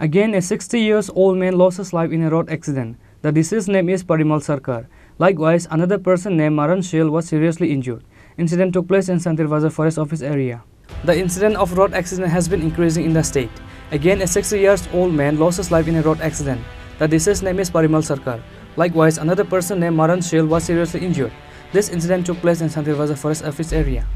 Again, a 60-year-old man lost his life in a road accident. The deceased name is Parimal Sarkar. Likewise, another person named Maran Shil was seriously injured. Incident took place in Santir Bazar Forest Office area. The incident of road accident has been increasing in the state. Again, a 60-year-old man lost his life in a road accident. The deceased name is Parimal Sarkar. Likewise, another person named Maran Shil was seriously injured. This incident took place in Santir Bazar Forest Office area.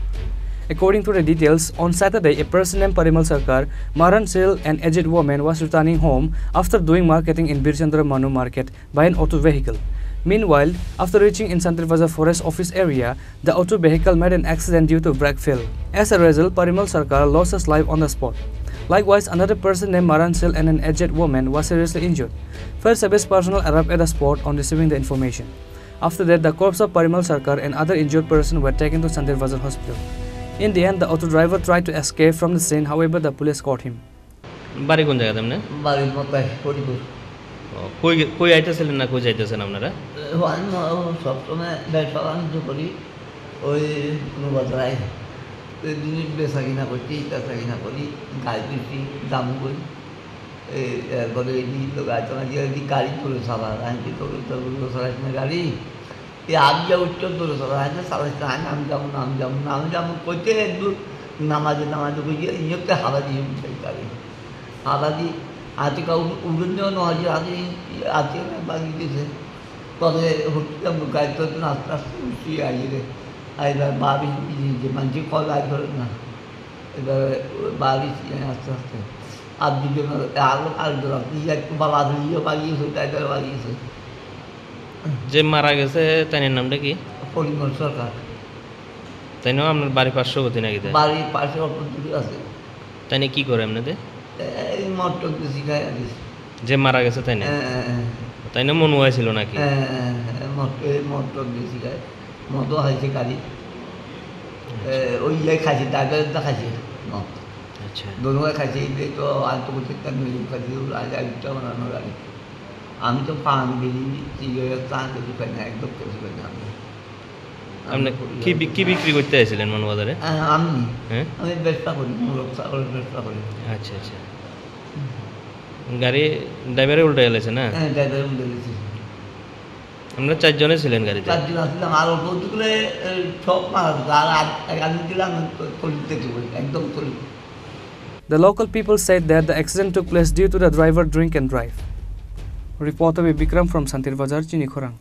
According to the details, on Saturday, a person named Parimal Sarkar, Maran Shil, an aged woman, was returning home after doing marketing in Birchandra Manu market by an auto vehicle. Meanwhile, after reaching in Santir Bazar Forest Office area, the auto vehicle made an accident due to brake fail. As a result, Parimal Sarkar lost his life on the spot. Likewise, another person named Maran Shil and an aged woman was seriously injured. Fire service personnel arrived at the spot on receiving the information. After that, the corpse of Parimal Sarkar and other injured persons were taken to Santir Bazar Hospital. In the end, the auto driver tried to escape from the scene, however, the police caught him. বাড়ি কোন জায়গা তেমনে বাড়ির মতাই ফরিদপুর কই কই আইতেছিলেন না কই যাইতেছেন আপনারা আমি সবসময় ব্যবসা বাণিজ্য করি ওই কোনো বাজারায় জিনিস বেচা কিনা করছি বেচা কিনা করি গাড়ি দিচ্ছি দাম করি এরপরে গাড়ি চালা দিয়ে গাড়ি তুলে চালা আমি তোর চালাইছি না গাড়ি এই আগে উত্তর ধরে চালাইছে চালাইছে নাম যেমন করতে একটু নামাজে করছি ইয়েতে হাওয়া দিয়ে গাড়ি হাওয়া দিয়ে আজকে উড়ন নয় আজকে আজকে বাগিয়ে দিয়েছে তবে হচ্ছে গাড়ি তো আস্তে আস্তে উঠছি আইয়ে এবার বাড়ি যে মানুষ কল গাড়ি ধরে না এবার বাড়ি আস্তে আস্তে আর দুজন আরেকজন আপনি একটু বাবা ধরিয়ে বাগিয়েছে ড্রাইভার বাগিয়েছে যে মারা গেছে তার নামটা কি পরিমল সরকার তাই না আপনার বাড়ির পার্শ্ববর্তী নাকি বাড়ির পাশে অল্প দূরে আছে তাই কি করে আপনাদের এই মটক বেশি খায় আর যে মারা গেছে তাই না মন হয়েছিল নাকি মটক বেশি খায় মতো হয়েছে গাড়ি ওই খাইছে ড্রাইভারটা খাইছে আচ্ছা দোনো খাইছে এই তো আত্মপ্রত্যেকটা খাইছে গাড়িটা বানানো গাড়ি আমি তো পান বেরিয়ে সিগারেট চান কিছু খাই না একদম কিছু খাই না আপনি কি বিক্রি করতে আসছিলেন মানবাজারে আমি ব্যবসা করি মূলক চাকরির ব্যবসা করি আচ্ছা আচ্ছা গাড়ি ড্রাইভারে উল্টে গেছে না হ্যাঁ ড্রাইভারে উল্টে গেছে আমরা চারজনে ছিলেন গাড়িতে চারজন আসলাম আর বলতে সব মারা আর আমি দিলাম তলিতে একদম তলি The local people said that the accident took place due to the driver drink and drive. Reporter Bikram from Santir Bazar, Chinikhorang.